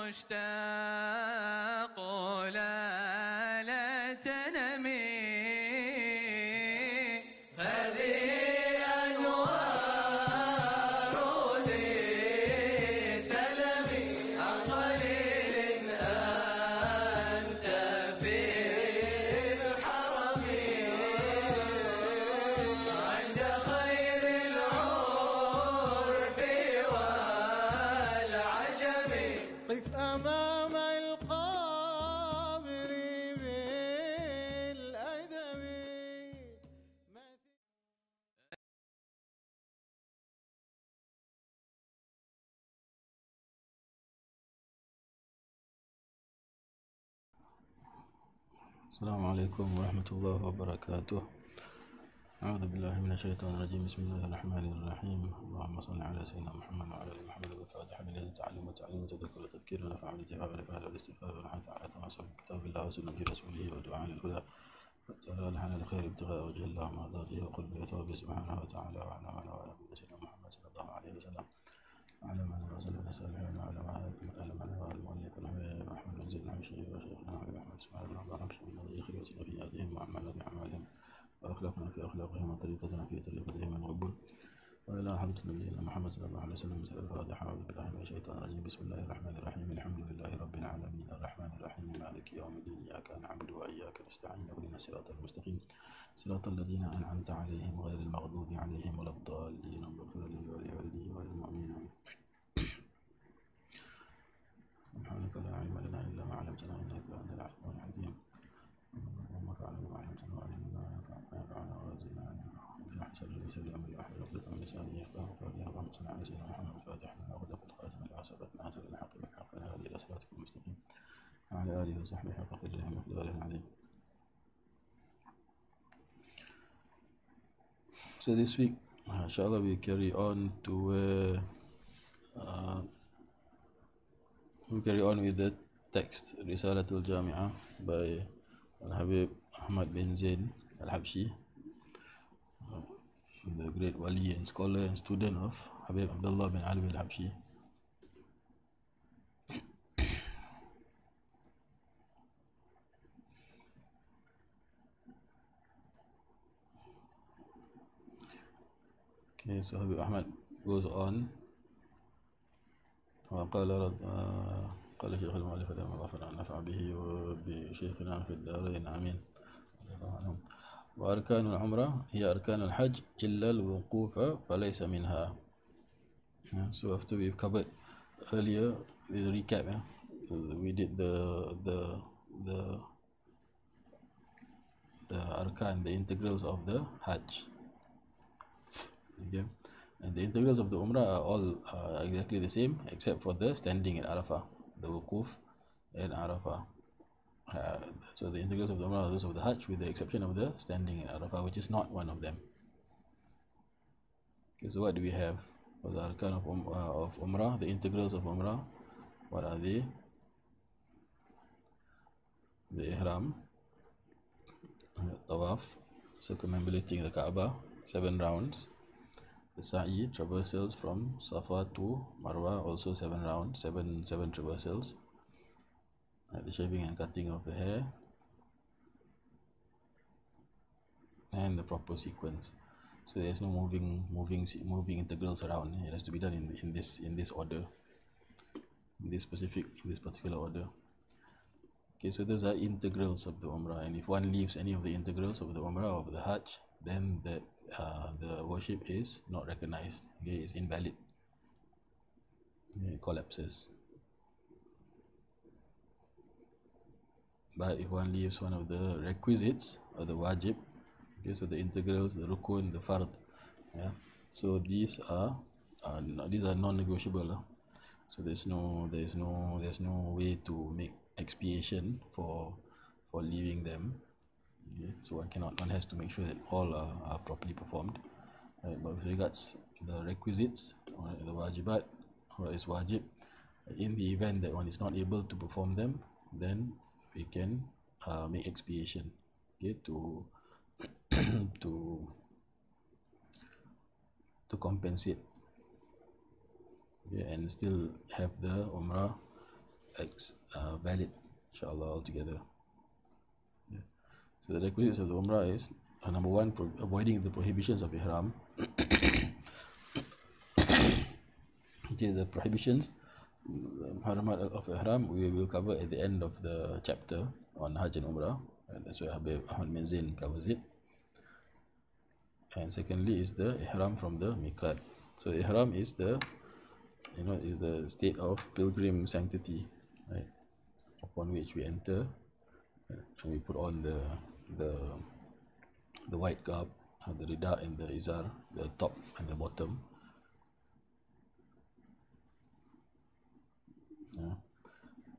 مشتاق لا تنمي هذه أنوار ذي سلمي عن قليل أنت في الحرم عند خير العرب والعجم قف أمام القابر بالأدب. السلام عليكم ورحمة الله وبركاته. أعوذ بالله من الشيطان الرجيم. بسم الله الرحمن الرحيم. اللهم صل على سيدنا محمد وعلى آل محمد. الفاتح لله تعلم وتعليم وتذكر وتذكير ونفع والاتفاق والإفادة والاستغفار والحث على تواصل بكتاب الله وسنة رسوله ودعاء للهدى والجلال على الخير ابتغاء وجه الله ومرضاته وقربه وثوابه سبحانه وتعالى. وعلى من وعلى سيدنا محمد صلى الله عليه وسلم وعلى من وسلم الصالحين وعلى من هو المؤلف محمد بن زيد الحبشي وشيخنا محمد اسماعيل بن عبد الحبشي من الذي خلوتنا في هديهم وأعمالنا في أعمالهم وأخلاقنا في أخلاقهم وطريقتنا في طريقتهم المقبول وإلى حضرة نبينا محمد صلى الله عليه وسلم. مثل الفاتحة. أعوذ بالله من الشيطان الرجيم. بسم الله الرحمن الرحيم. الحمد لله رب العالمين الرحمن الرحيم مالك يوم الدين إياك نعبد وإياك نستعين اهدنا الصراط المستقيم صراط الذين أنعمت عليهم غير المغضوب عليهم ولا الضالين. اغفر لي ولوالدي وللمؤمنين. سبحانك لا علم لنا إلا ما علمتنا إنك أنت العليم الحكيم. اللهم انفعنا بما علمتنا وعلمنا ما ينفعنا وزدنا علما. اشرح صدري ويسر لي أمري واحلل عقدة من لساني يفقهوا قولي. اللهم صل على سيدنا محمد الفاتح لما أغلق الخاتم لما سبق ناصر الحق بالحق والهادي إلى صراطك المستقيم وعلى آله وصحبه حق قدره ومقداره العظيم. So this week, inshallah, we carry on with the text Risalah al-Jami'ah by al-Habib Ahmad bin Zaid al-Habshi, the great wali and scholar and student of Habib Abdullah bin Ali al-Habshi. Okay, so Habib Ahmad goes on. قال شيخ المؤلف لما غفر أن نفع به وبشيخنا في الدارين آمين. وأركان العمرة هي أركان الحج إلا الوقوف فليس منها. So after we've covered earlier the recap, we did the arkan, the integrals of the Hajj. Okay. And the integrals of the Umrah are all exactly the same except for the standing in Arafah, the Wukuf and Arafah. So the integrals of the Umrah are those of the Hajj with the exception of the standing in Arafah, which is not one of them. Okay, so what do we have for the arkan of Umrah, the integrals of Umrah? What are they? The ihram, tawaf, circumambulating the Kaaba 7 rounds. The sa'i, traversals from Safa to Marwa, also 7 rounds, 7 traversals. The shaving and cutting of the hair, and the proper sequence. So there's no moving integrals around. It has to be done in this order, in this particular order. Okay, so those are integrals of the Umrah, and if one leaves any of the integrals of the Umrah or the Hajj, then the worship is not recognized. Okay, it's invalid. It collapses. But if one leaves one of the requisites or the wajib, okay, so the integrals, the rukun, the fard, yeah, so these are non-negotiable. So there's no way to make expiation for leaving them. Okay, so one has to make sure that all are properly performed, right? But with regards the requisites or the wajibat, or is wajib, in the event that one is not able to perform them, then we can make expiation, okay, to compensate, okay, and still have the Umrah valid, inshallah, altogether. Yeah. So the requisites of the Umrah is number one, avoiding the prohibitions of ihram. Okay, the prohibitions, haramat of ihram, we will cover at the end of the chapter on Hajj and Umrah, and that's where Habib Ahmad Menzin covers it. And secondly is the ihram from the miqat. So ihram is the is the state of pilgrim sanctity, right, upon which we enter and we put on the white garb, the rida and the izar, the top and the bottom. Yeah.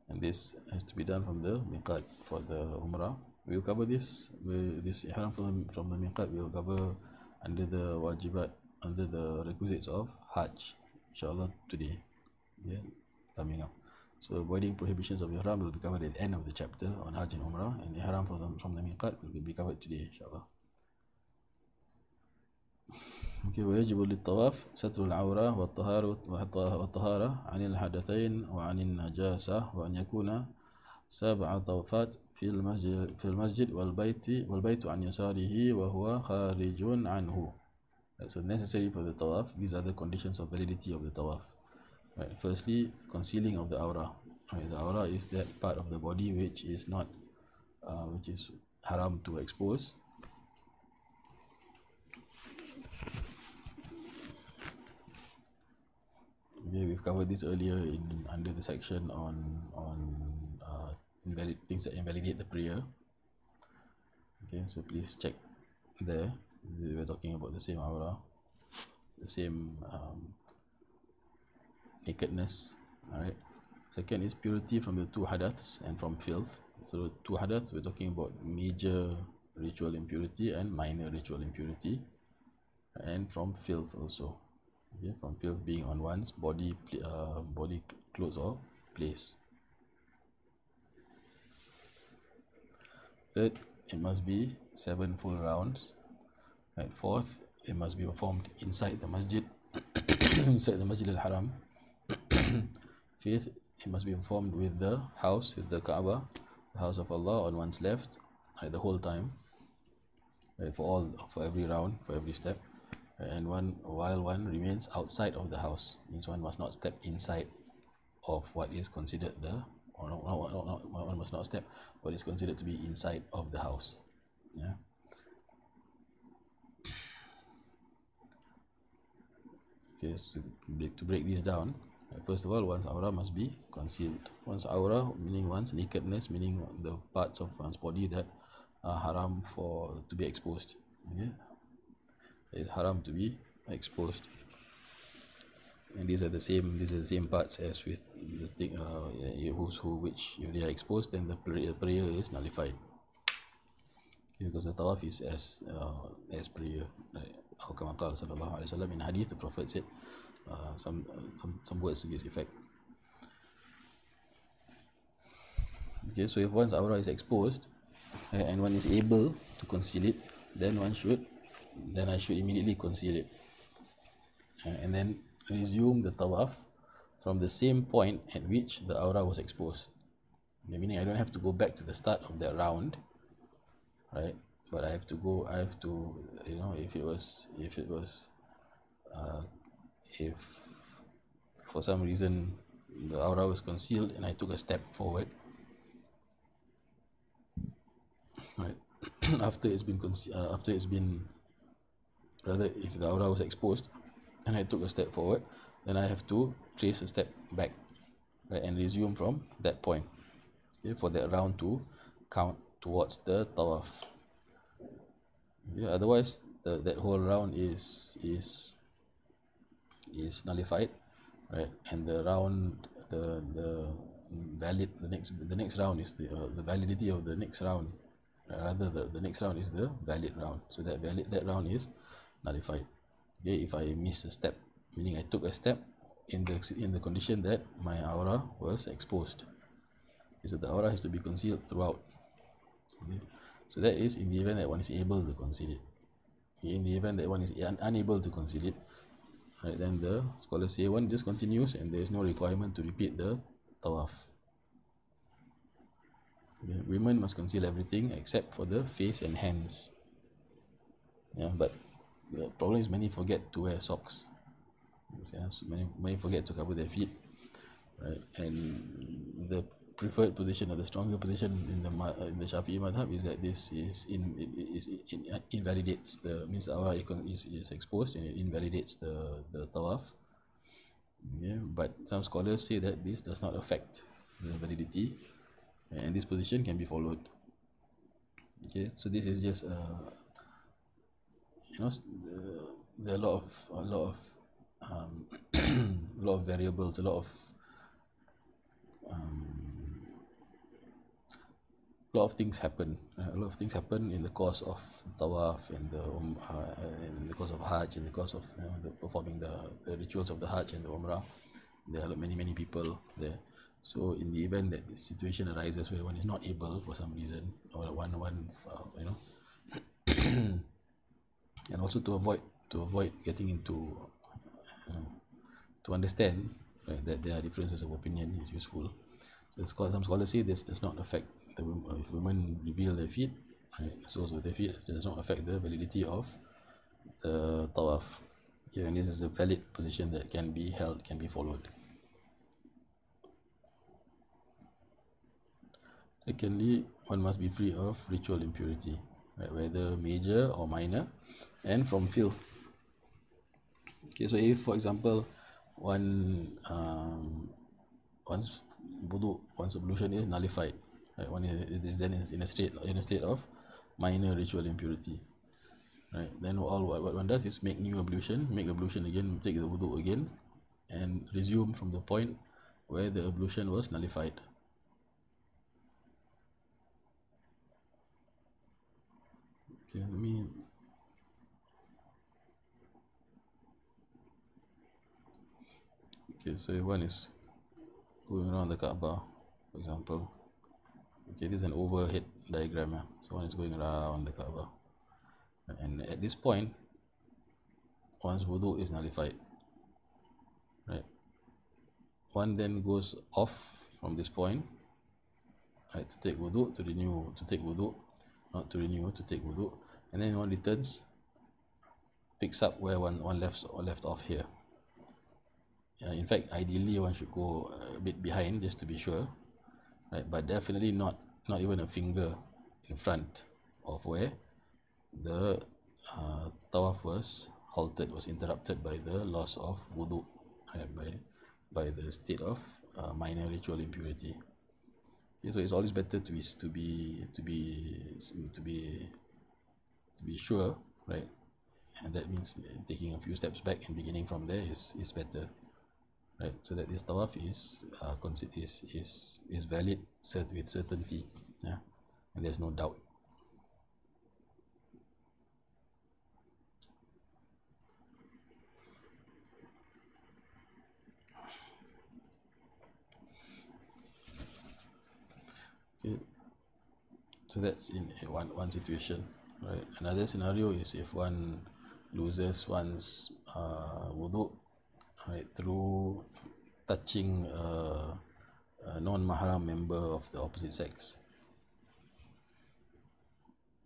And this has to be done from the miqat for the Umrah. We will cover this ihram from the miqat. We will cover under the wajibat, under the requisites of Hajj, inshallah, today, yeah, coming up. So avoiding prohibitions of ihram will be covered at the end of the chapter on Hajj and Umrah, and ihram from the miqat will be covered today, inshallah. Okay, ويجب للطواف ستر العورة والطهارة عن الحدثين وعن النجاسة وأن يكون 7 طوافات في المسجد والبيت عن يساره وهو خارج عنه. So necessary for the tawaf, these are the conditions of validity of the tawaf. Right. Firstly, concealing of the aura. Right. The aura is that part of the body which is not, which is haram to expose. Okay, we've covered this earlier under the section on things that invalidate the prayer. Okay, so please check there. We're talking about the same aura, the same nakedness. Alright. Second is purity from the 2 hadaths and from filth. So 2 hadaths, we're talking about major ritual impurity and minor ritual impurity, and from filth also. Okay, from filth being on one's body, clothes or place. Third, it must be 7 full rounds. Right. Fourth, it must be performed inside the masjid, inside the Masjid al-Haram. Fifth, it must be performed with the house, with the Kaaba, the house of Allah on one's left, right, the whole time, right, for every round, for every step. And while one remains outside of the house, means one must not step inside of what is considered one must not step what is considered to be inside of the house. Yeah. Okay, so to break this down, first of all, one's aura must be concealed. One's aura, meaning one's nakedness, meaning the parts of one's body that are haram to be exposed. Okay? It is haram to be exposed, and these are the same parts as with the thing which if they are exposed, then the prayer is nullified. Okay, because the tawaf is as prayer. How come sallallahu alaihi wasallam in hadith, the Prophet said some words to this effect. Okay, so if one's aura is exposed and one is able to conceal it, then I should immediately conceal it, and then resume the tawaf from the same point at which the aura was exposed. Meaning I don't have to go back to the start of that round, right? But if for some reason the aura was concealed and I took a step forward, right? If the aura was exposed and I took a step forward, then I have to trace a step back, right, and resume from that point, okay, for that round to count towards the tawaf. Yeah, otherwise that whole round is nullified, right? And the next round is the validity of the next round. Rather, the next round is the valid round. So that round is nullified. Okay, if I miss a step, meaning I took a step in the condition that my aura was exposed. Okay, so the aura has to be concealed throughout. Okay. So that is in the event that one is able to conceal it. Okay, in the event that one is unable to conceal it, right, then the scholars say one just continues and there is no requirement to repeat the tawaf. Okay? Women must conceal everything except for the face and hands. Yeah, but the problem is many forget to wear socks. Yeah, so many forget to cover their feet, right? And the preferred position or the stronger position in the Shafi'i madhab is that this invalidates the means the aura is exposed, and it invalidates the tawaf. Yeah, but some scholars say that this does not affect the validity, and this position can be followed. Okay, so this is just there are a lot of a lot of variables, a lot of things happen. A lot of things happen in the course of tawaf and in the course of Hajj, in the course of performing the rituals of the Hajj and the Umrah. There are many people there. So in the event that the situation arises where one is not able for some reason, or one and also to avoid getting into to understand, right, that there are differences of opinion is useful. Some scholars say this does not affect the women. If women reveal their feet, right, soles of their feet, it does not affect the validity of the tawaf. Yeah, and this is a valid position that can be held, can be followed. Secondly, one must be free of ritual impurity, right, whether major or minor, and from filth. Okay, so if, for example, one's ablution is nullified, right, one is then in a state of minor ritual impurity, right, then what one does is make ablution again, take the wudu again, and resume from the point where the ablution was nullified. Okay, so if one is going around the Kaaba, for example, okay, this is an overhead diagram. Yeah? So one is going around the Kaaba, and at this point, one's wudu is nullified, right? One then goes off from this point, right, to take wudu, to renew, to take wudu, not to renew, to take wudu, and then one returns, picks up where one left off here. In fact, ideally one should go a bit behind just to be sure, right? But definitely not even a finger in front of where the tawaf was halted, was interrupted by the loss of wudu, right? By the state of minor ritual impurity. Okay, so it's always better to be sure, right? And that means taking a few steps back and beginning from there is better, right? So that this tawaf is valid with certainty, yeah, and there's no doubt. Okay, so that's in one situation, right? Another scenario is if one loses one's wudu, right, through touching a non-mahram member of the opposite sex.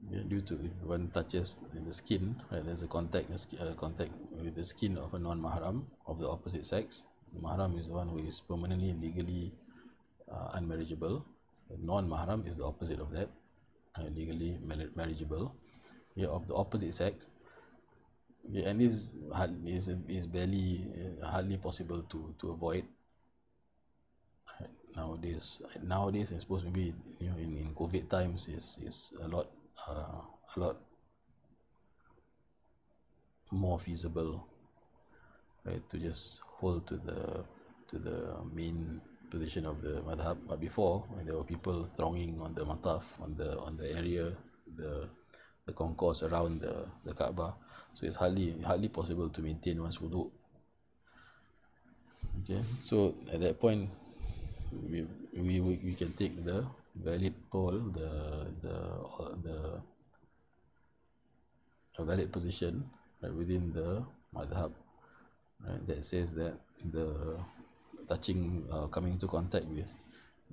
Yeah, due to if one touches in the skin, right, there's a contact with the skin of a non-mahram of the opposite sex. The mahram is the one who is permanently and legally unmarriageable. The non-mahram is the opposite of that, legally marriageable, yeah, of the opposite sex. Yeah, and this is barely hardly possible to avoid. Nowadays, I suppose maybe in COVID times is a lot more feasible, right, to just hold to the main position of the madhab. But before, when there were people thronging on the mataf, on the area, the concourse around the Kaaba, so it's hardly possible to maintain one's wudu. Okay, so at that point, we can take the valid call, a valid position, right, within the madhab, right, that says that the touching, coming into contact with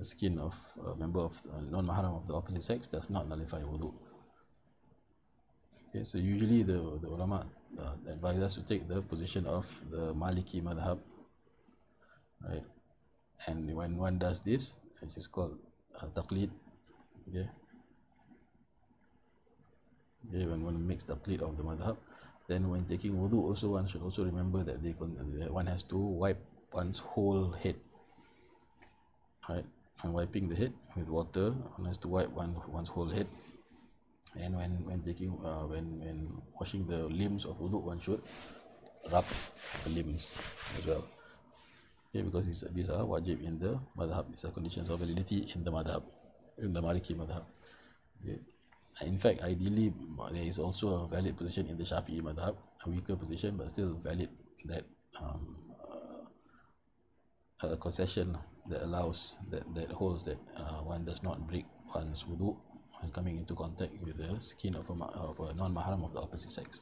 the skin of a member of non-mahram of the opposite sex does not nullify wudu. Okay, so usually the ulama advise us to take the position of the Maliki madhab, right? And when one does this, which is called taqlid, okay? Okay, when one makes taqlid of the madhab, then when taking wudu also one should also remember that one has to wipe one's whole head, right? And wiping the head with water, one has to wipe one's whole head. And when taking when washing the limbs of wudu, one should rub the limbs as well. Okay, because these are wajib in the madhab. These are conditions of validity in the madhab, in the Maliki madhab. Okay. In fact, ideally there is also a valid position in the Shafi'i madhab, a weaker position but still valid, that a concession that allows that holds that one does not break one's wudu when coming into contact with the skin of a non-mahram of the opposite sex.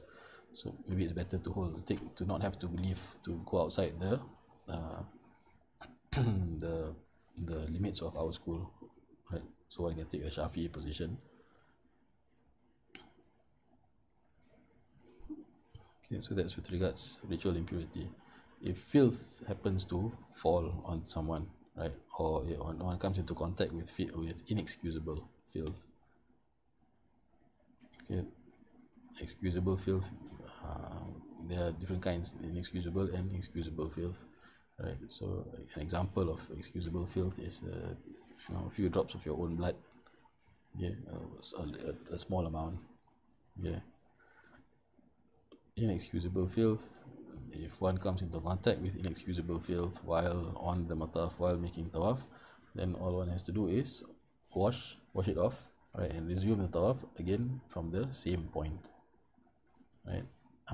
So maybe it's better to not have to leave, to go outside the the limits of our school, right? So one can take the Shafi'i position. Okay, so that's with regards ritual impurity. If filth happens to fall on someone, right, or one comes into contact with inexcusable filth. Okay, excusable filth, there are different kinds, inexcusable and excusable filth, right? So an example of excusable filth is a few drops of your own blood, yeah, a small amount, yeah. Inexcusable filth, if one comes into contact with inexcusable filth while on the mataf, while making tawaf, then all one has to do is wash it off, right, and resume the tawaf again from the same point, right?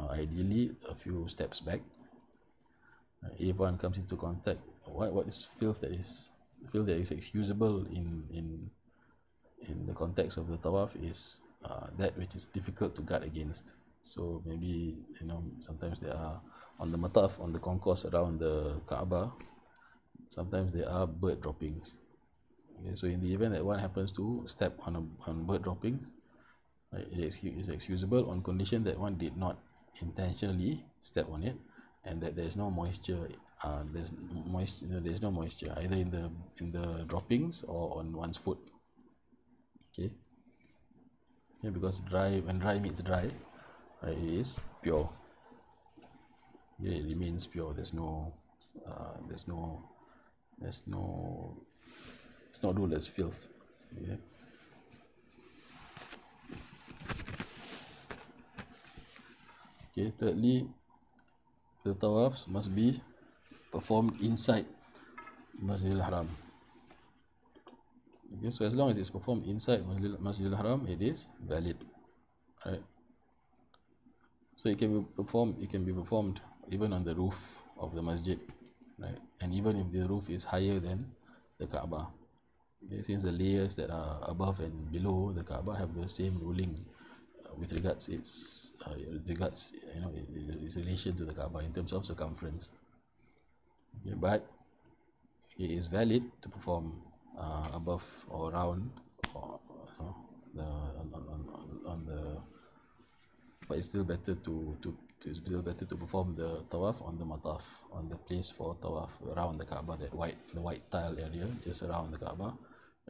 Ideally a few steps back. If one comes into contact, what is filth that is excusable in the context of the tawaf is that which is difficult to guard against. So maybe, sometimes there are on the mataf, on the concourse around the Kaaba, sometimes there are bird droppings. Okay, so in the event that one happens to step on bird droppings, right, it is excusable on condition that one did not intentionally step on it, and that there is no moisture. There's no moisture either in the droppings or on one's foot. Okay. Yeah, because when dry meets dry, right, it is pure. Yeah, it remains pure. It's not ruled as filth. Yeah. Okay, thirdly, the tawafs must be performed inside Masjidil Haram. Okay, so as long as it's performed inside Masjidil Haram, it is valid. Right? So it can be performed even on the roof of the masjid, right? And even if the roof is higher than the Kaaba. Okay, since the layers that are above and below the Kaaba have the same ruling with regards its relation to the Kaaba in terms of circumference. Okay, but it is valid to perform above or around but it's still better to perform the tawaf on the mataf, on the place for tawaf around the Kaaba, the white tile area just around the Kaaba,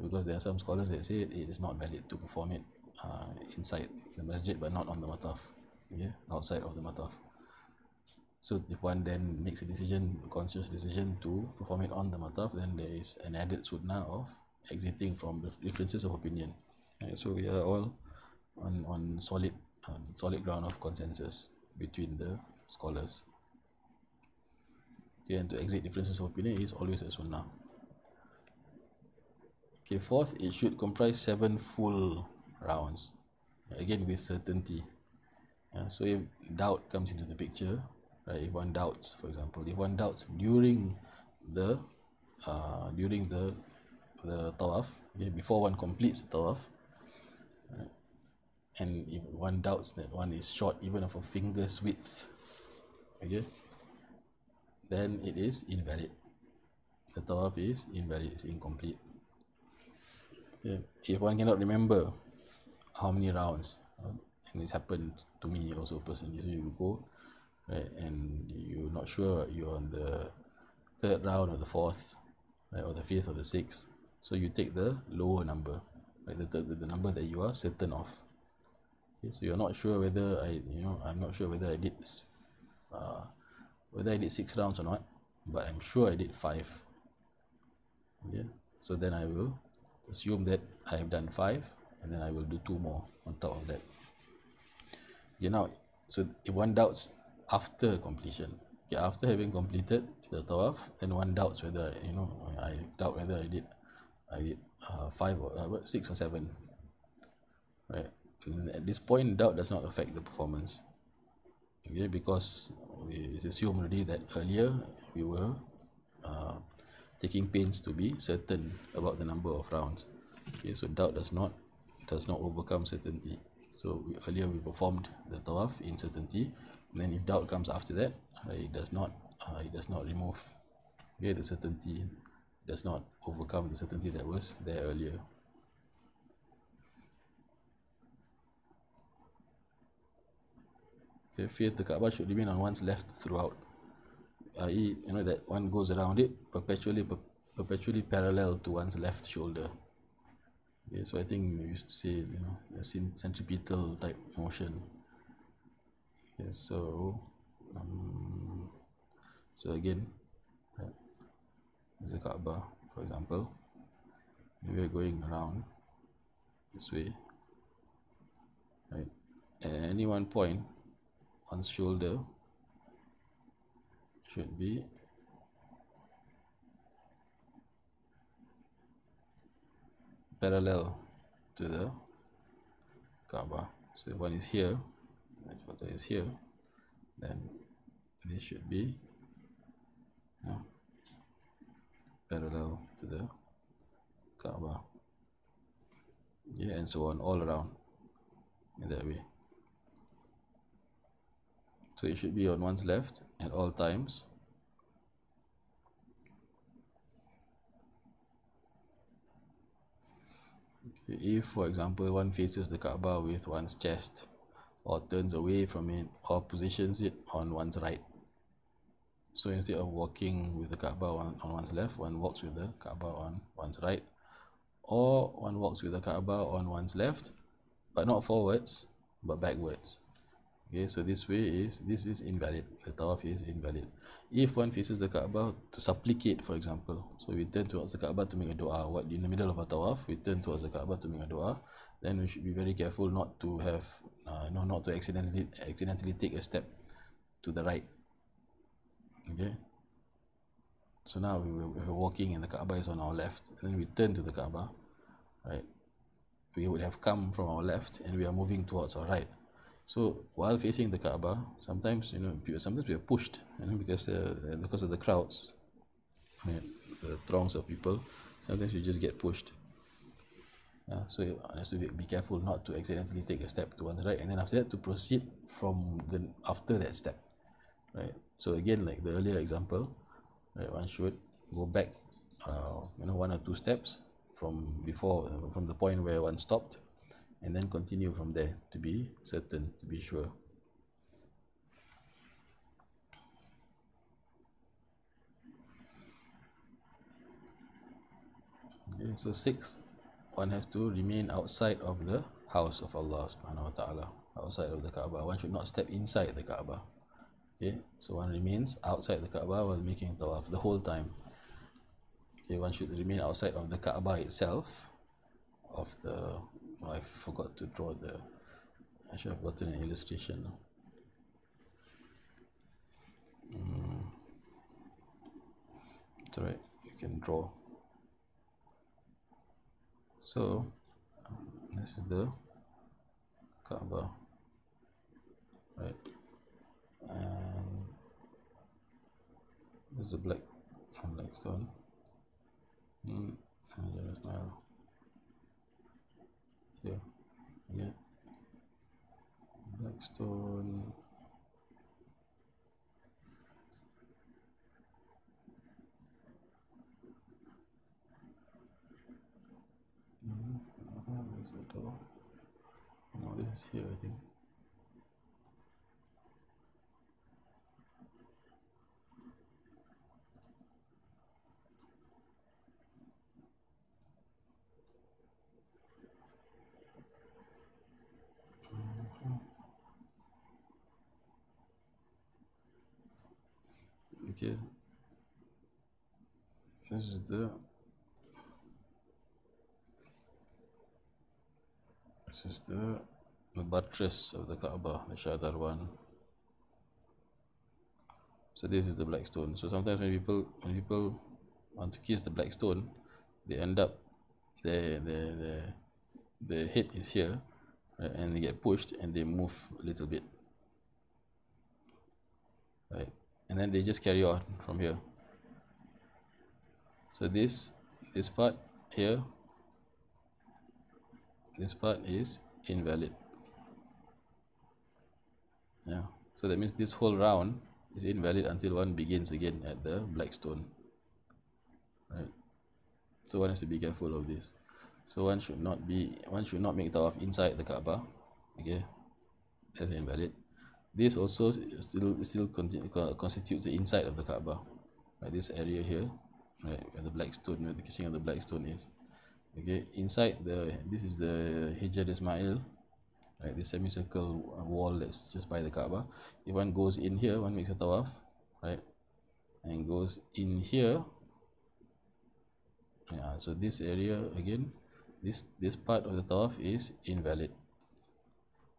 because there are some scholars that say it is not valid to perform it inside the masjid but not on the mataf, outside of the mataf. So if one then makes a conscious decision to perform it on the mataf, then there is an added sunnah of exiting from the differences of opinion. Right? So we are all on solid ground of consensus between the scholars. Okay, and to exit differences of opinion is always a sunnah. Okay, fourth, it should comprise 7 full rounds, again with certainty. So if doubt comes into the picture, right, if one doubts, for example, during the tawaf, before one completes the tawaf, and if one doubts that one is short even of a finger's width, then it is invalid. The tawaf is invalid, it's incomplete. Okay. If one cannot remember how many rounds, and it's happened to me also personally, so you go, right, and you're not sure you're on the third round or the fourth, right, or the fifth or the sixth, so you take the lower number, right, the number that you are certain of. Okay, so you're not sure whether I'm not sure whether I did 6 rounds or not, but I'm sure I did 5. Okay, so then I will assume that I have done 5, and then I will do 2 more on top of that. Okay, now, so if one doubts after completion, okay, after having completed the tawaf, then one doubts whether, I doubt whether I did 5 or 6 or 7, right? And at this point, doubt does not affect the performance, okay, because it's assumed already that earlier we were taking pains to be certain about the number of rounds. Okay, so doubt does not overcome certainty. So earlier we performed the tawaf in certainty, and then if doubt comes after that, it does not remove, okay, the certainty, does not overcome the certainty that was there earlier. Okay, faith the Kaaba should remain on one's left throughout, i.e., that one goes around it perpetually parallel to one's left shoulder. Okay, so I think we used to say, a centripetal type motion. Okay, so again, the Kaaba, for example, we are going around this way, right? At any one point, one's shoulder should be parallel to the Kaaba. So if one is here, the shoulder is here, then this should be parallel to the Kaaba. Yeah, and so on, all around in that way. So it should be on one's left at all times. Okay, if, for example, one faces the Kaaba with one's chest, or turns away from it, or positions it on one's right. So instead of walking with the Kaaba on one's left, one walks with the Kaaba on one's right, or one walks with the Kaaba on one's left, but not forwards, but backwards. Okay, so this is invalid. The tawaf is invalid. If one faces the Kaaba to supplicate, for example, so we turn towards the Kaaba to make a dua, in the middle of a tawaf, we turn towards the Kaaba to make a dua, then we should be very careful not to have, not to accidentally take a step to the right. Okay, so now if we're walking and the Kaaba is on our left, and then we turn to the Kaaba, right? We would have come from our left and we are moving towards our right. So while facing the Kaaba, sometimes we are pushed, because of the crowds, right? The throngs of people. Sometimes you just get pushed. So you have to be careful not to accidentally take a step to one's right, and then after that to proceed after that step, right? So again, like the earlier example, right, one should go back, 1 or 2 steps from the point where one stopped, and then continue from there to be certain, to be sure. Okay, so 6, one has to remain outside of the house of Allah subhanahu wa ta'ala, outside of the Kaaba. One should not step inside the Kaaba. Okay, so one remains outside the Kaaba while making tawaf the whole time. Okay, one should remain outside of the Kaaba itself. I forgot to draw I should have gotten an illustration. It's alright, you can draw. So this is the Kaaba, right? And there's a black stone. And there's now here, yeah, black stone. is the door. No, this is here, I think. Okay, this is the buttress of the Kaaba, the Shadar one. So this is the black stone. So sometimes when people want to kiss the black stone, they end up the head is here, right, and they get pushed and they move a little bit, right, and then they just carry on from here. So this part here, this part is invalid. Yeah, so that means this whole round is invalid until one begins again at the black stone, right? So one has to be careful of this. So one should not make tawaf inside the Kaaba. Okay, that's invalid. This also still constitutes the inside of the Kaaba, right? This area here, right, where the black stone, where the kissing of the black stone is. Okay, inside this is the Hijr Ismail, right? This semicircle wall that's just by the Kaaba. If one goes in here, one makes a tawaf, right, and goes in here. Yeah, so this area again, this part of the tawaf is invalid.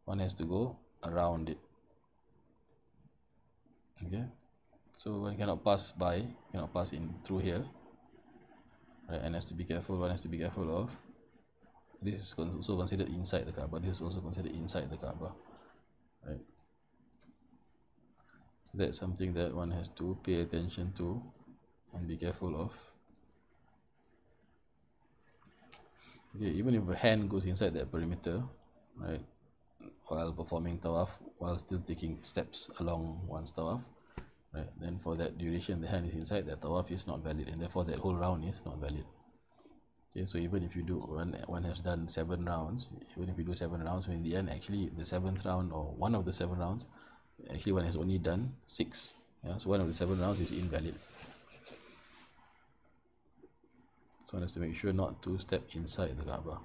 One has to go around it. Okay, so one cannot pass in through here, right, and has to be careful. One has to be careful of this is also considered inside the Kaaba. This is also considered inside the Kaaba, right? So that's something that one has to pay attention to and be careful of. Okay, even if a hand goes inside that perimeter, right, while performing tawaf, while still taking steps along one's tawaf, right, then for that duration the hand is inside, that tawaf is not valid, and therefore that whole round is not valid. Okay, so even if you do one has done 7 rounds, even if you do 7 rounds, so in the end actually the 7th round or one of the 7 rounds, actually one has only done 6. Yeah, so one of the 7 rounds is invalid. So one has to make sure not to step inside the Kaaba.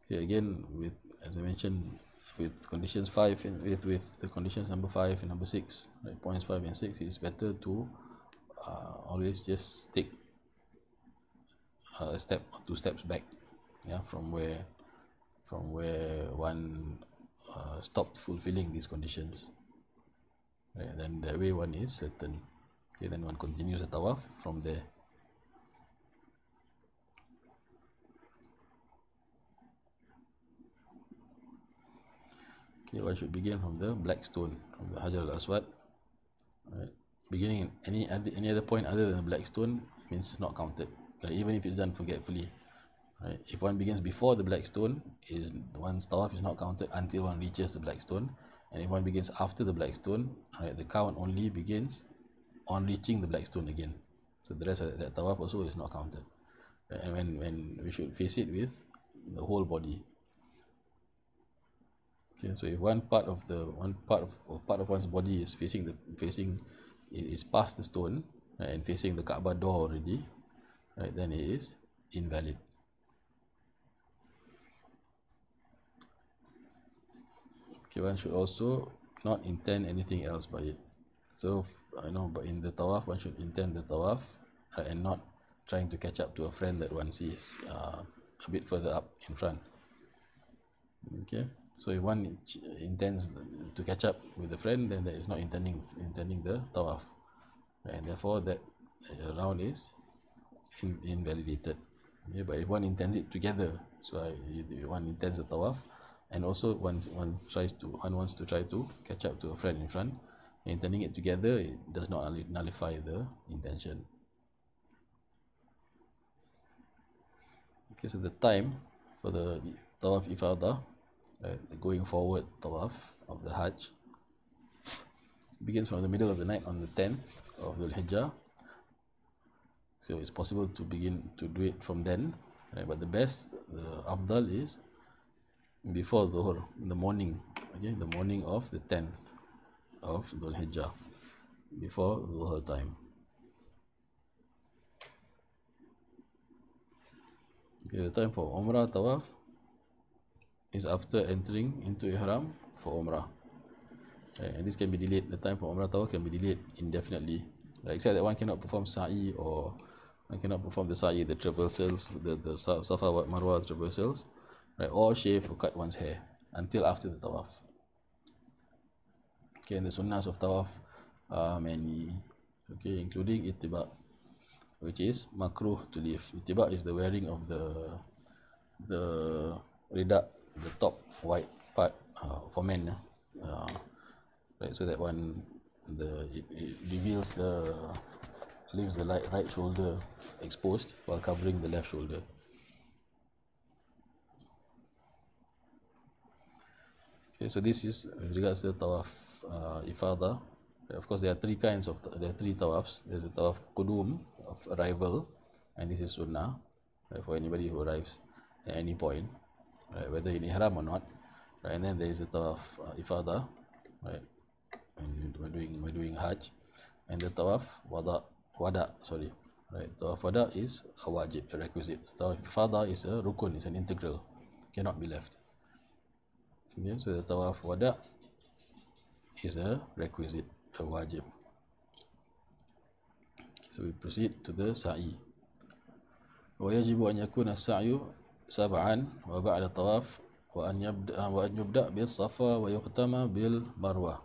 Here again, with, as I mentioned, with conditions 5 and with the conditions number 5 and number 6, right, points 5 and 6, it's better to always just take a step or 2 steps back, yeah, from where one stopped fulfilling these conditions, right? And then that way one is certain. Okay, then one continues the tawaf from there. Okay, one should begin from the black stone, from the Hajar al-Aswad, right? Beginning in any other point other than the black stone means not counted, right? Even if it's done forgetfully, right? If one begins before the black stone, one's tawaf is not counted until one reaches the black stone. And if one begins after the black stone, right, the count only begins on reaching the black stone again. So the rest of that tawaf also is not counted, right? And when we should face it with the whole body. Okay, so if one part of one's body is is past the stone, right, and facing the Kaaba door already, right, then it is invalid. Okay, one should also not intend anything else by it. So but in the tawaf one should intend the tawaf, right, and not trying to catch up to a friend that one sees a bit further up in front. Okay, so if one intends to catch up with a friend, then that is not intending the tawaf, right, and therefore that round is invalidated. Okay, but if one intends it together, so one intends the tawaf, and also one wants to try to catch up to a friend in front, intending it together, it does not nullify the intention. Okay, so the time for the tawaf ifadah, right, the going forward tawaf of the Hajj, begins from the middle of the night on the 10th of Dhul Hijjah. So it's possible to begin to do it from then, right? But the best, the afdal is before Zuhur, in the morning, okay, the morning of the 10th of Dhul Hijjah, before Zuhur time. Okay, the time for Umrah Tawaf is after entering into ihram for Umrah. Right, and this can be delayed. The time for Umrah Tawaf can be delayed indefinitely. Right, except that one cannot perform Sa'i, or one cannot perform the Sa'i, the traversals, the Safa Marwah traversals, right, or shave or cut one's hair until after the Tawaf. Okay, and the sunnahs of Tawaf are many, okay, including ittiba, which is makruh to leave. Ittiba is the wearing of the rida, the top white part for men, right, so that one it reveals leaves the right shoulder exposed while covering the left shoulder. Okay, so this is with regards to tawaf ifadah. Of course, there are three tawafs. There's a tawaf qudum, of arrival, and this is sunnah, right, for anybody who arrives at any point, right, whether in ihram or not, right. And then there is a tawaf ifadah, right, and we're doing Hajj, and the tawaf wada, right. Tawaf wada is a wajib, a requisite. Tawaf ifadah is a rukun, is an integral, cannot be left. Okay, so the tawaf wada is a requisite, a wajib. So we proceed to the sa'i. ويجب أن يكون السعي سبعا وبعد الطواف وأن يبدأ بالصفا ويختم بالمروة.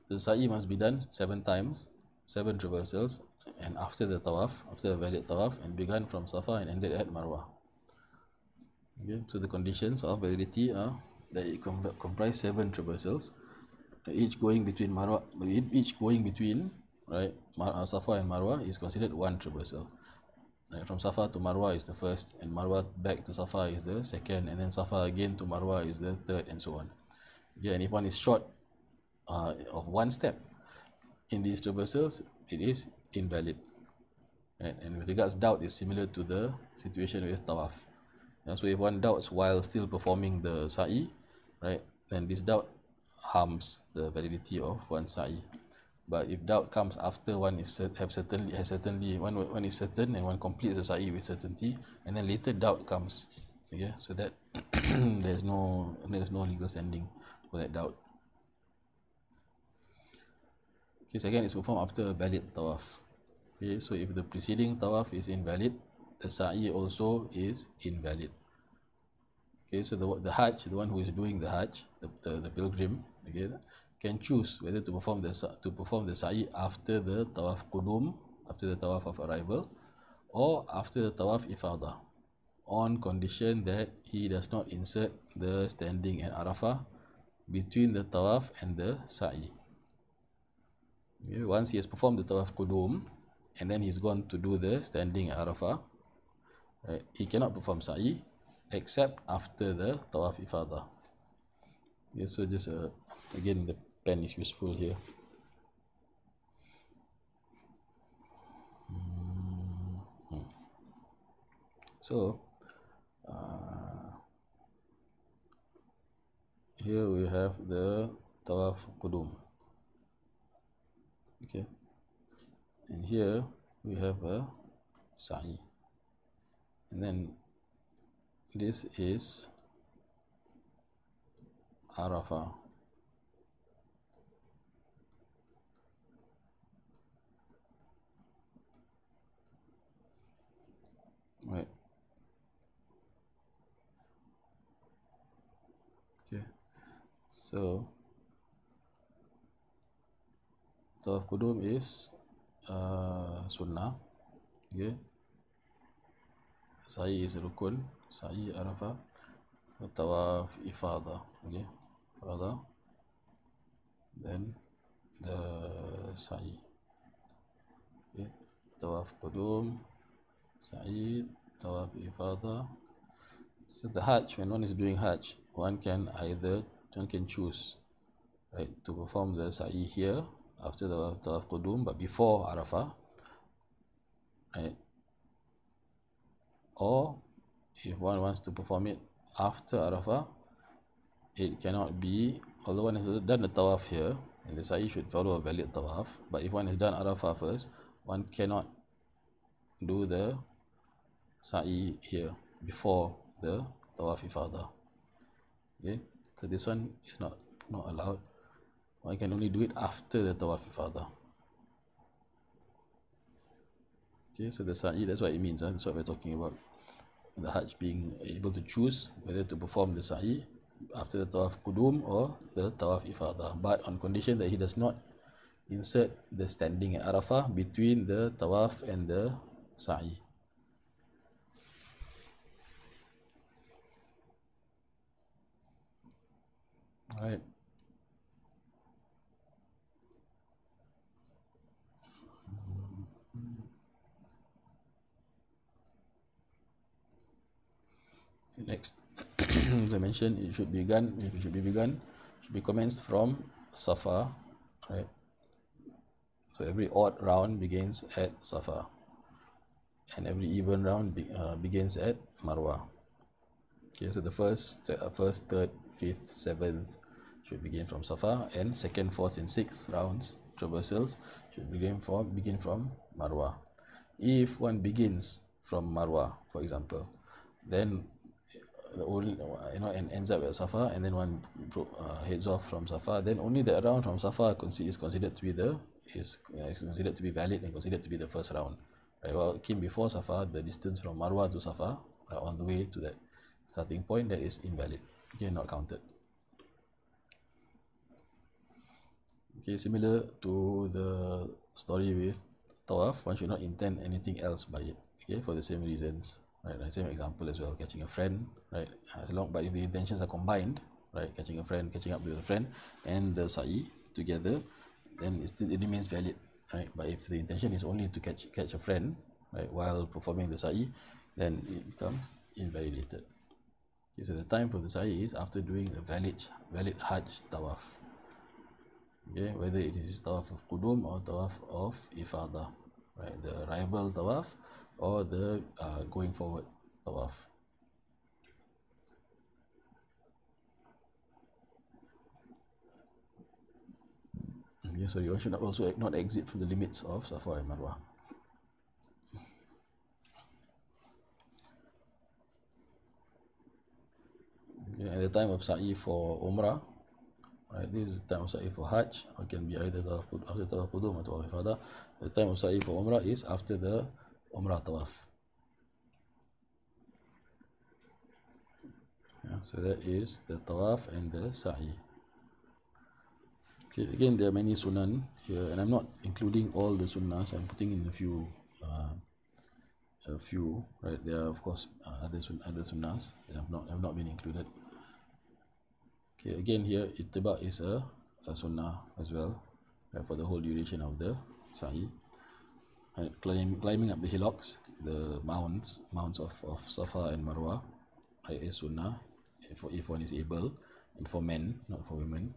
The sa'i must be done 7 times, 7 traversals, and after the tawaf, after the valid tawaf, and begun from Safa and ended at Marwa. Okay, so the conditions of validity are that it comprise 7 traversals, each going between right, Safa and Marwa is considered 1 traversal. Right, from Safa to Marwa is the first, and Marwa back to Safa is the second, and then Safa again to Marwa is the third, and so on. Okay, and if one is short of 1 step in these traversals, it is invalid. Right, and with regards doubt, is similar to the situation with tawaf. So if one doubts while still performing the sa'i, right, then this doubt harms the validity of one's sa'i. But if doubt comes after one is certainly one is certain and one completes the sa'i with certainty, and then later doubt comes, okay, so that there's no legal standing for that doubt. Okay, second is performed after a valid tawaf. Okay, so if the preceding tawaf is invalid, the sa'i also is invalid. Okay, so the Hajj, the one who is doing the Hajj, the pilgrim, okay, can choose whether to perform the sa'i after the tawaf qudum, after the tawaf of arrival, or after the tawaf ifadah, on condition that he does not insert the standing at Arafah between the tawaf and the sa'i. Okay, once he has performed the tawaf qudum and then he's gone to do the standing at Arafah, right, he cannot perform sa'i except after the tawaf ifadah. Okay, so just again, the pen is useful here. So here we have the tawaf qudum, okay, and here we have a sa'i, and then this is Arafah. Right. Okay. So tawaf qudum is sunnah. Okay. Sa'i is rukun. Sa'i Arafah. So, tawaf ifadah. Okay. Ifadah. Then the sa'i. Okay. Tawaf qudum, sa'i, tawaf ifadah. So the Hajj, when one is doing Hajj, one can choose, right, to perform the sa'i here after the tawaf qudum, but before Arafah, right, or if one wants to perform it after Arafah, it cannot be, although one has done the tawaf here, and the sa'i should follow a valid tawaf, but if one has done Arafah first, one cannot do the sa'i here before the tawaf ifadah. Okay, so this one is not allowed. One can only do it after the tawaf ifadah. Okay, so the sa'i, that's what it means. That's what we're talking about. The Hajj being able to choose whether to perform the sa'i after the tawaf qudum or the tawaf ifadah, but on condition that he does not insert the standing at Arafah between the tawaf and the sa'i. Alright. Next, as I mentioned, it should be commenced from Safa, right? So every odd round begins at Safa, and every even round begins at Marwa. Okay, so the first, third, fifth, seventh should begin from Safa, and second, fourth, and sixth rounds traversals should begin from Marwa. If one begins from Marwa, for example, then the only and ends up at Safa, and then one heads off from Safa, then only the round from Safa is considered to be considered to be valid and considered to be the first round. Right? Well, it came before Safa, the distance from Marwa to Safa, on the way to that starting point, that is invalid. Okay, not counted. Okay, similar to the story with tawaf, one should not intend anything else by it. Okay, for the same reasons. Right, the same example as well, catching a friend, right? But if the intentions are combined, right, catching up with a friend and the sa'i together, then it remains valid, right? But if the intention is only to catch a friend, right, while performing the sa'i, then it becomes invalidated. Okay, so the time for the sa'i is after doing a valid Hajj tawaf. Okay, whether it is tawaf of qudum or tawaf of ifadah, right? The arrival tawaf or the going forward tawaf. Okay, so you should also not exit from the limits of Safa and Marwa. Okay, at the time of sa'i for Umrah, right, this is the time of sa'i for Hajj, or it can be either after tawaf qudum or tawaf ifadah. The time of sa'i for Umrah is after the Umrah tawaf. Yeah, so that is the tawaf and the sa'i. Okay, again, there are many sunan here, and I'm not including all the sunnahs. I'm putting in a few, right? There are of course other sunnahs that have not been included. Okay, again here, ittiba is a sunnah as well, right, for the whole duration of the sa'i. Right, climbing up the hillocks, the mounts of Safa and Marwa, right, is sunnah if one is able, and for men, not for women.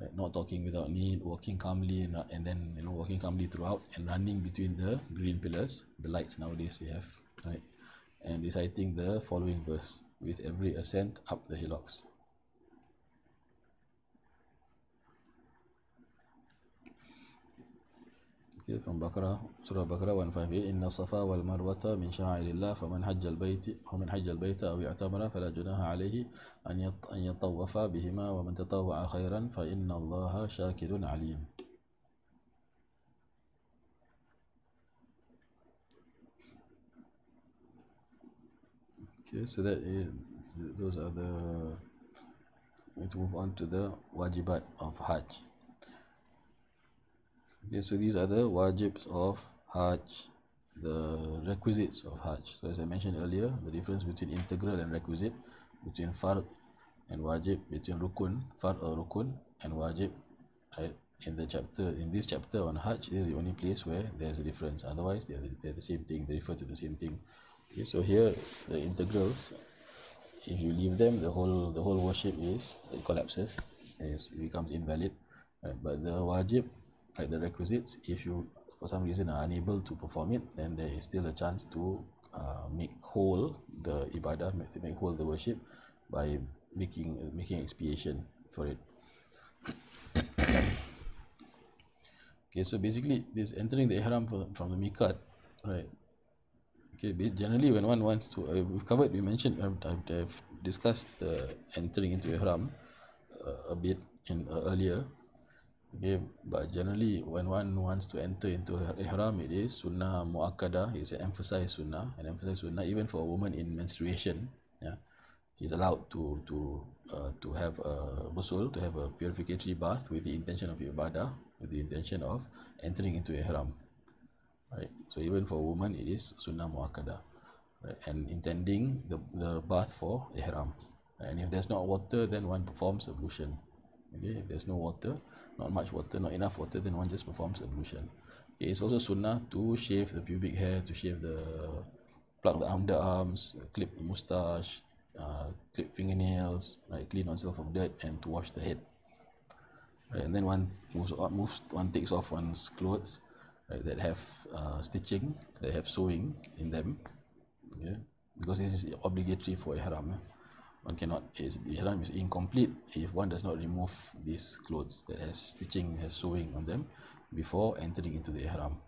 Right, not talking without need, walking calmly, and then walking calmly throughout, and running between the green pillars, the lights nowadays they have, right, and reciting the following verse with every ascent up the hillocks. Okay, from Surah Baqarah 158, Inna Safa wal Marwata min sha'airillah faman hajja al-bayta aw i'tamara fala junaha alayhi an yatawafa bihima wa man tatawwa'a khairan fa inna Allaha shakirun alim. Okay, so those are the. We need to move on to the wajibat of Hajj. Okay, so these are the wajibs of Hajj, the requisites of Hajj. So as I mentioned earlier, the difference between integral and requisite, between fard and wajib, between fard or rukun, and wajib, right? In this chapter on Hajj, this is the only place where there's a difference. Otherwise, they're the same thing. They refer to the same thing. Okay, so here the integrals, if you leave them, the whole worship it collapses, it becomes invalid. Right? But the wajib, right, the requisites, if you for some reason are unable to perform it, then there is still a chance to make whole the ibadah, make whole the worship by making expiation for it. Okay, so basically this entering the ihram from the miqat, right? Okay, generally when one wants to, we mentioned, I've discussed the entering into ihram a bit earlier. Okay, but generally when one wants to enter into ihram, it is sunnah muakkadah. It's an emphasized sunnah, even for a woman in menstruation. Yeah, she's allowed to have a ghusl, to have a purificatory bath with the intention of ibadah, with the intention of entering into ihram. Right, so even for a woman it is sunnah muakkadah, right, and intending the bath for ihram. And if there's not water, then one performs ablution. Okay, if there's no water, not much water, not enough water, then one just performs ablution. Okay, it's also sunnah to shave the pubic hair, to pluck the underarms, clip the moustache, clip fingernails, right, clean oneself of dirt, and to wash the head. Right, and then one takes off one's clothes, right, that have stitching, that have sewing in them. Okay, because this is obligatory for ihram. One cannot, ihram is incomplete if one does not remove these clothes that has stitching, has sewing on them before entering into the ihram.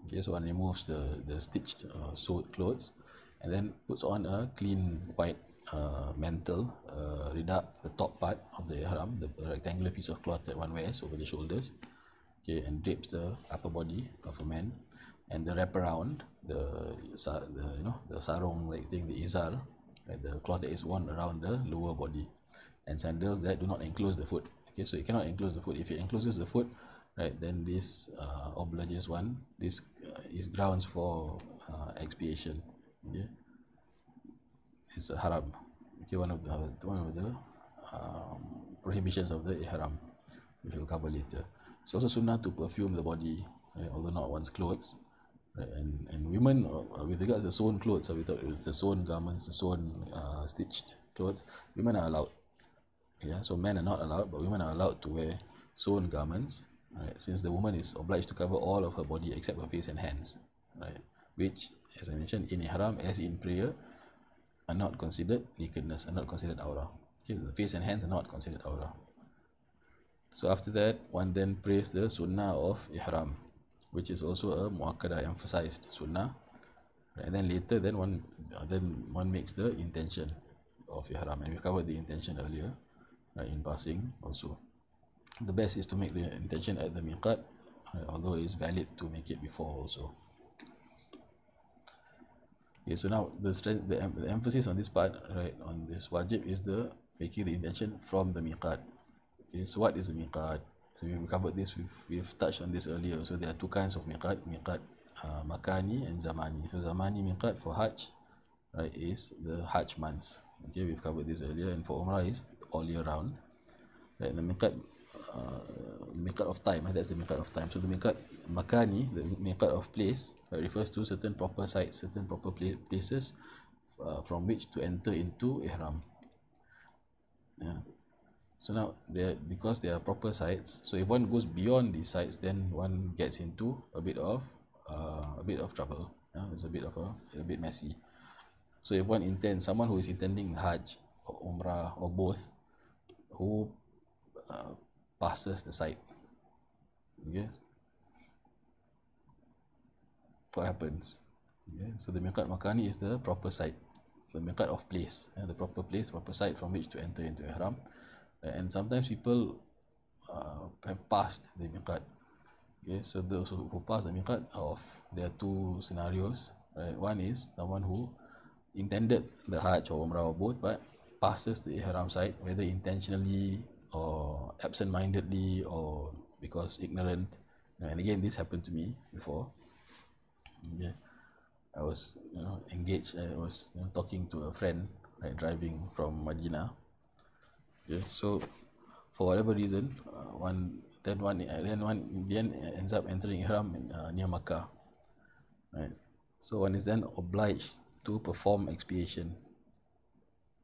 Okay, so one removes the stitched sewed clothes and then puts on a clean white mantle, ridab, the top part of the ihram, the rectangular piece of cloth that one wears over the shoulders. Okay, and drapes the upper body of a man, and the wraparound, the sarong like thing, the izar, right, the cloth that is worn around the lower body, and sandals that do not enclose the foot. Okay, so it cannot enclose the foot. If it encloses the foot, right, then this obliges one. This is grounds for expiation. Okay, it's a haram. Okay, one of the prohibitions of the ihram, which we'll cover later. It's also sunnah to perfume the body, right, although not one's clothes. Right, and women, with regards to sewn clothes, without the sewn garments, the sewn stitched clothes, women are allowed. Yeah, so men are not allowed, but women are allowed to wear sewn garments. Right, since the woman is obliged to cover all of her body except her face and hands, right, which, as I mentioned, in ihram as in prayer, are not considered nakedness, are not considered aura. Okay, the face and hands are not considered aura. So after that, one then prays the sunnah of ihram, which is also a muakkadah, emphasized sunnah. And then later, then one makes the intention of ihram, and we covered the intention earlier, right, in passing also. The best is to make the intention at the miqat, right, although it is valid to make it before also. Okay, so now the emphasis on this part, right, on this wajib, is the making the intention from the miqat. Okay, so what is the miqat? So we covered this, we've touched on this earlier. So there are two kinds of miqat, makani and zamani. So zamani miqat for Hajj, right, is the Hajj months. Okay, we've covered this earlier, and for Umrah is all year round. Right, the miqat of time, that's the miqat of time. So the miqat makani, the miqat of place, right, refers to certain proper sites, certain proper places from which to enter into ihram. Yeah. So now, because they are proper sites, so if one goes beyond these sites, then one gets into a bit of trouble. Yeah? It's a bit messy. So if one intends, someone who is intending Hajj or Umrah or both, who passes the site, okay, what happens? Okay? So the miqat makani is the proper site, the miqat of place, the proper place, proper site from which to enter into ihram. And sometimes people have passed the miqat. Okay, so those who pass the miqat there are two scenarios. Right? One is someone who intended the Hajj or Umrah or both, but passes the ihram site, whether intentionally or absent-mindedly or because ignorant. And again, this happened to me before. Yeah, I was engaged. I was talking to a friend, right, driving from Madinah. Yes, so for whatever reason, one in the end ends up entering ihram near Makkah, right? So one is then obliged to perform expiation.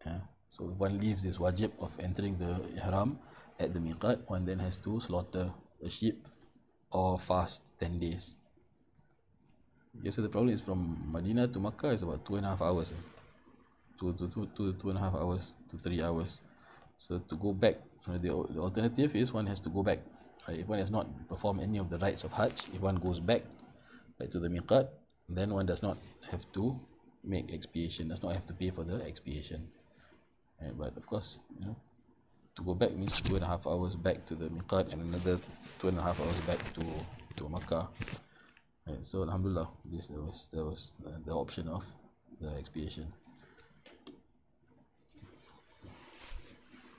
Yeah. So if one leaves this wajib of entering the ihram at the miqat, one then has to slaughter a sheep or fast 10 days. Okay, so the problem is from Medina to Makkah is about 2.5 hours. 2.5 hours to 3 hours. So to go back, the alternative is one has to go back. Right? If one has not performed any of the rites of Hajj, if one goes back right to the miqat, then one does not have to make expiation, does not have to pay for the expiation. Right? But of course, to go back means 2.5 hours back to the miqat and another 2.5 hours back to Makkah. Right? So Alhamdulillah, that was the option of the expiation.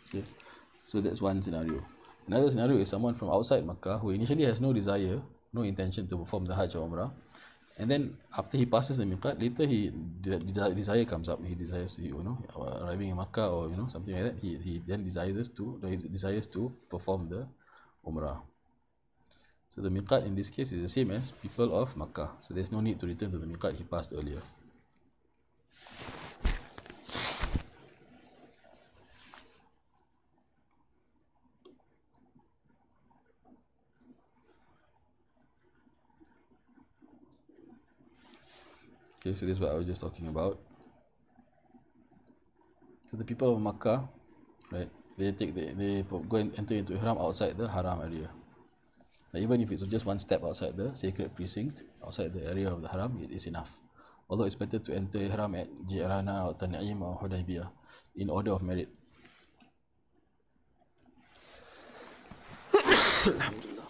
Okay, so that's one scenario. Another scenario is someone from outside Makkah who initially has no desire, no intention to perform the Hajj or Umrah, and then after he passes the miqat, later the desire comes up. He desires, arriving in Makkah or something like that. He then desires to perform the Umrah. So the miqat in this case is the same as people of Makkah. So there's no need to return to the miqat he passed earlier. Okay, so this is what I was just talking about. So the people of Makkah, right? They go and enter into ihram outside the haram area. Now, even if it's just one step outside the sacred precinct, outside the area of the haram, it is enough. Although it's better to enter ihram at Ji'rana or Tan'im or Hudaybiyah in order of merit. Alhamdulillah.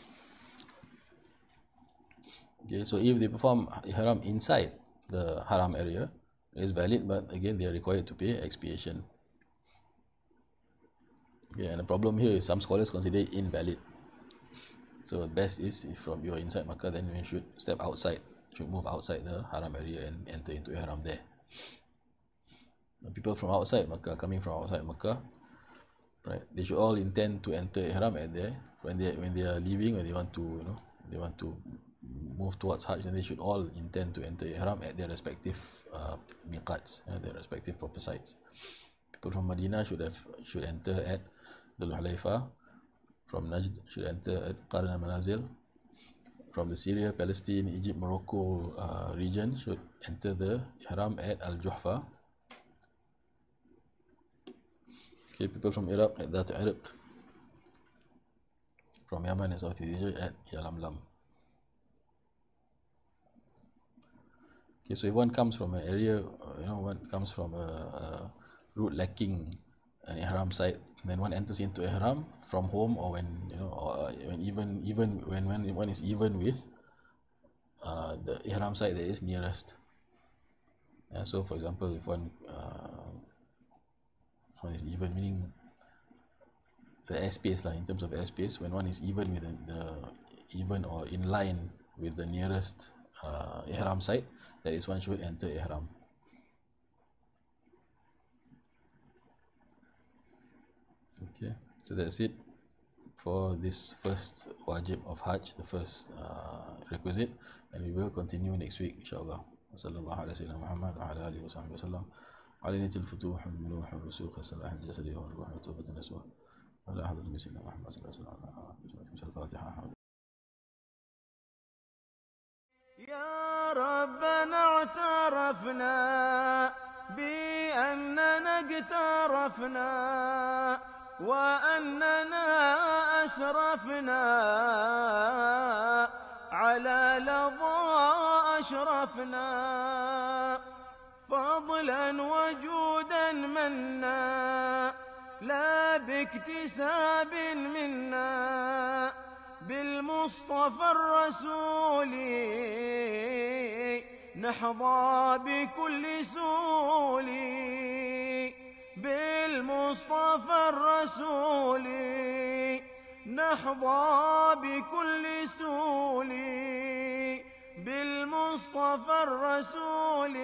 Okay, so if they perform ihram inside the haram area, it is valid, but again they are required to pay expiation. Okay, and the problem here is some scholars consider it invalid. So the best is if from you're inside Makkah, then you should step outside, should move outside the haram area and enter into ihram there. The people from outside Makkah, coming from outside Makkah, right? They should all intend to enter ihram at there when they are leaving, when they want to move towards Hajj, then they should all intend to enter ihram at their respective miqats, their respective proper sites. People from Medina should enter at Dhul Hulayfa. From Najd should enter at Qarn al-Manazil. From the Syria, Palestine, Egypt, Morocco region should enter the ihram at al-Juhfa. Okay, people from Iraq at Dhat Iraq. From Yemen and Southeast Asia at Yalamlam. Okay, so if one comes from an area, one comes from a route lacking an ihram site, then one enters into ihram from home, or when one is even with the ihram site that is nearest. So, for example, if one is even, meaning the airspace, in terms of airspace, when one is even with even or in line with the nearest ihram site, that is one should enter ihram. Okay, so that's it for this first wajib of Hajj, the first requisite, and we will continue next week inshallah. Sallallahu alaihi wasallam Muhammad wa ala alihi wa sahbihi wasallam. علينة الفتوح والمنوح والرسوخ والصلاح الجسدي والروح وتوبة النسوة ولا أحد من سيدنا محمد صلى الله عليه وسلم. الفاتحة. يا ربنا اعترفنا بأننا اقترفنا وأننا أسرفنا على لظى أشرفنا فضلا وجودا منا لا باكتساب منا بالمصطفى الرسول نحظى بكل سول بالمصطفى الرسول نحظى بكل سول بالمصطفى الرسول